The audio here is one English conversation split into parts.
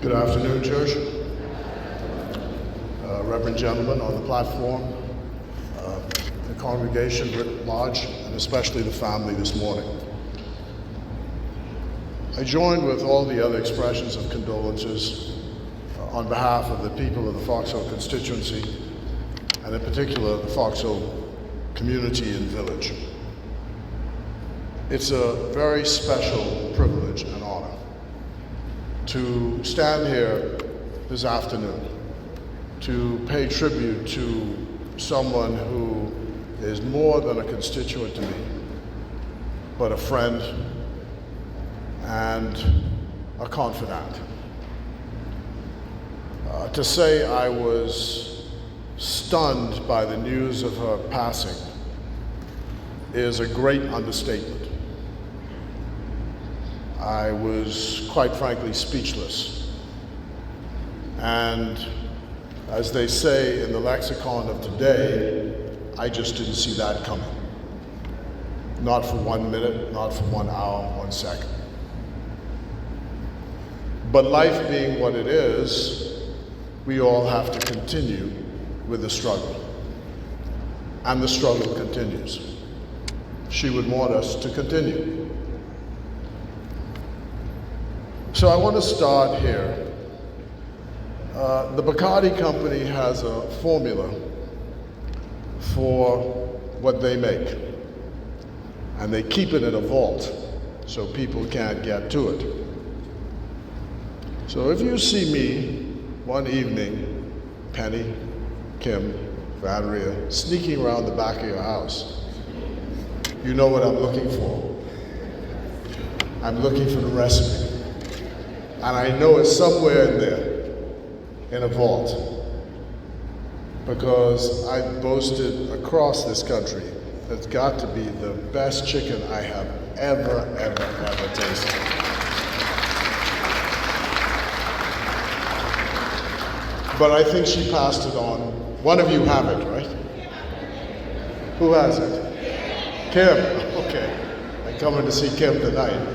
Good afternoon, church. Reverend gentlemen on the platform, the congregation writ large, and especially the family this morning. I join with all the other expressions of condolences on behalf of the people of the Foxhole constituency, and in particular the Foxhole community and village. It's a very special privilege and honor to stand here this afternoon to pay tribute to someone who is more than a constituent to me, but a friend and a confidant. To say I was stunned by the news of her passing is a great understatement. I was, quite frankly, speechless. And as they say in the lexicon of today, I just didn't see that coming. Not for 1 minute, not for 1 hour, 1 second. But life being what it is, we all have to continue with the struggle. And the struggle continues. She would want us to continue. So I want to start here. The Bacardi Company has a formula for what they make, and they keep it in a vault so people can't get to it. So if you see me one evening, Penny, Kim, Valeria, sneaking around the back of your house, you know what I'm looking for. I'm looking for the recipe. And I know it's somewhere in there, in a vault, because I boasted across this country it's got to be the best chicken I have ever tasted. But I think she passed it on. One of you have it, right? Who has it? Kim. Okay. I'm coming to see Kim tonight.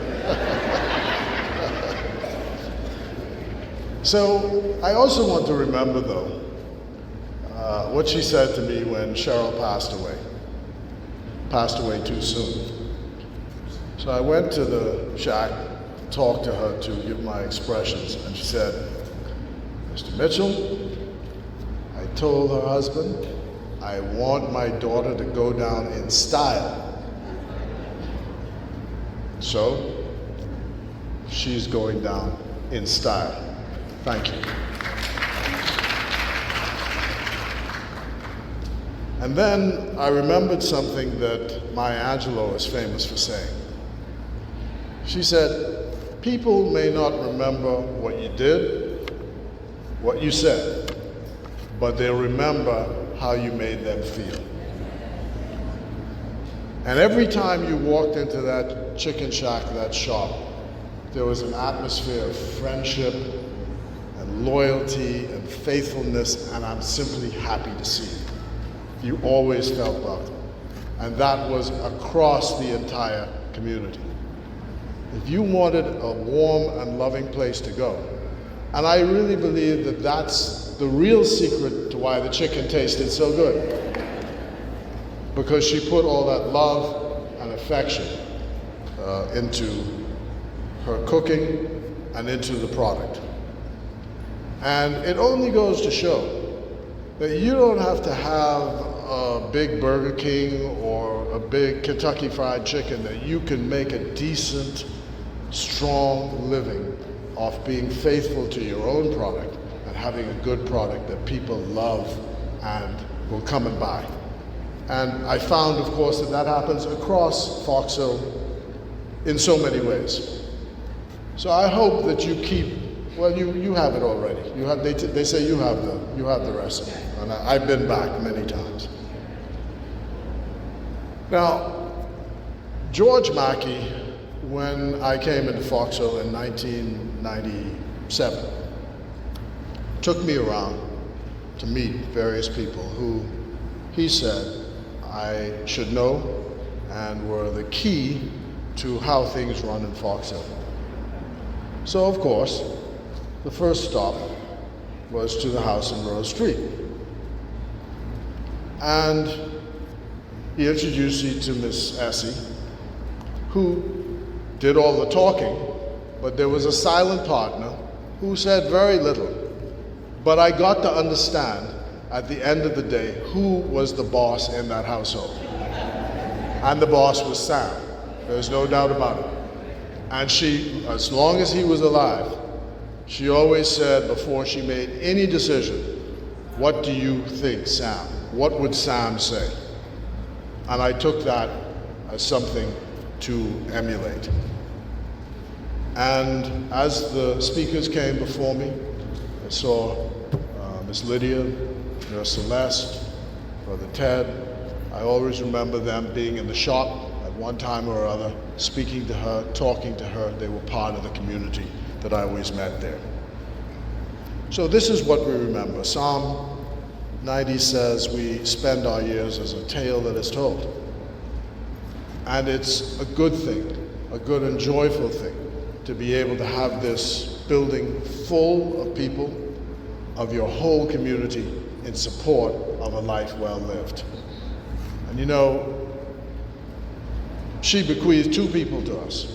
So I also want to remember, though, what she said to me when Cheryl passed away too soon. So I went to the shack, talked to her to give my expressions, and she said, Mr. Mitchell, I told her husband, I want my daughter to go down in style. So she's going down in style. Thank you. And then I remembered something that Maya Angelou is famous for saying. She said, people may not remember what you did, what you said, but they'll remember how you made them feel. And every time you walked into that chicken shack, that shop, there was an atmosphere of friendship and loyalty and faithfulness, and I'm simply happy to see it. You always felt welcome. And that was across the entire community. If you wanted a warm and loving place to go, and I really believe that that's the real secret to why the chicken tasted so good, because she put all that love and affection into her cooking and into the product. And it only goes to show that you don't have to have a big Burger King or a big Kentucky Fried Chicken, that you can make a decent, strong living off being faithful to your own product and having a good product that people love and will come and buy. And I found, of course, that that happens across Foxhole in so many ways. So I hope that you keep, well, you have it already. You have, they say you have the recipe, and I've been back many times. Now, George Mackey, when I came into Foxhole in 1997, took me around to meet various people who he said I should know and were the key to how things run in Foxhole. So, of course, the first stop was to the house in Rose Street. And he introduced me to Miss Essie, who did all the talking, but there was a silent partner who said very little. But I got to understand at the end of the day who was the boss in that household. And the boss was Sam. There's no doubt about it. And she, as long as he was alive, she always said before she made any decision, "What do you think, Sam? What would Sam say?" And I took that as something to emulate. And as the speakers came before me, I saw Miss Lydia, Nurse Celeste, Brother Ted. I always remember them being in the shop at one time or other, speaking to her, talking to her. They were part of the community that I always met there. So this is what we remember. Psalm 90 says we spend our years as a tale that is told. And it's a good thing, a good and joyful thing, to be able to have this building full of people of your whole community in support of a life well lived. And you know, she bequeathed two people to us.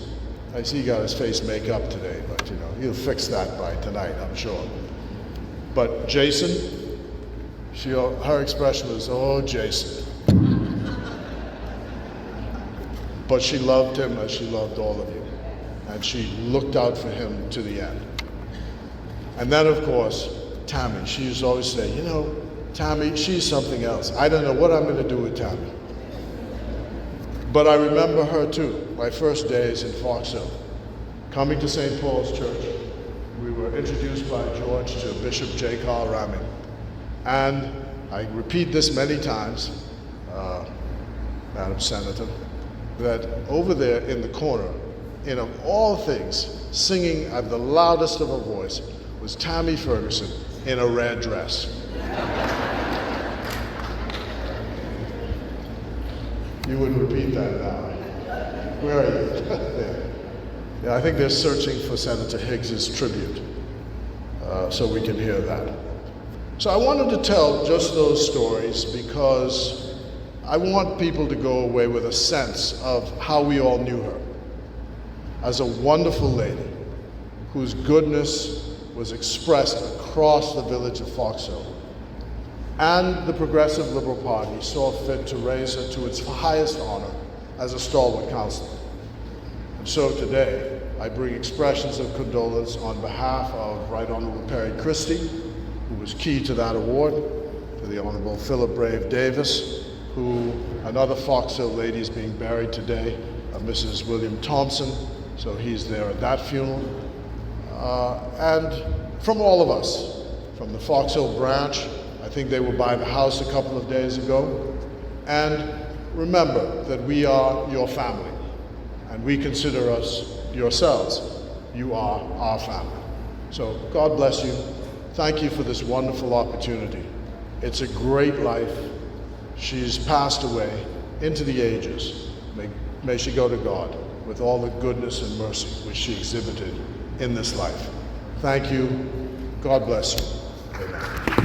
I see he got his face makeup today, but you know, he'll fix that by tonight, I'm sure. But Jason, her expression was, "Oh, Jason." But she loved him as she loved all of you. And she looked out for him to the end. And then, of course, Tammy. She used to always say, "You know, Tammy, she's something else. I don't know what I'm going to do with Tammy." But I remember her too, my first days in Fox Hill. Coming to St. Paul's Church, we were introduced by George to Bishop J. Carl Ramming. And I repeat this many times, Madam Senator, that over there in the corner, in of all things, singing at the loudest of a voice, was Tammy Ferguson in a red dress. You wouldn't repeat that now. Where are you? There. Yeah, I think they're searching for Senator Higgs's tribute, so we can hear that. So I wanted to tell just those stories because I want people to go away with a sense of how we all knew her as a wonderful lady whose goodness was expressed across the village of Fox Hill. And the Progressive Liberal Party saw fit to raise her to its highest honor as a stalwart counselor. And so today, I bring expressions of condolence on behalf of Right Honorable Perry Christie, who was key to that award, to the Honorable Philip Brave Davis, who, another Fox Hill lady is being buried today, Mrs. William Thompson, so he's there at that funeral. And from all of us, from the Fox Hill branch, I think they were by the house a couple of days ago. And remember that we are your family, and we consider us yourselves. You are our family. So God bless you. Thank you for this wonderful opportunity. It's a great life. She's passed away into the ages. May she go to God with all the goodness and mercy which she exhibited in this life. Thank you. God bless you. Amen.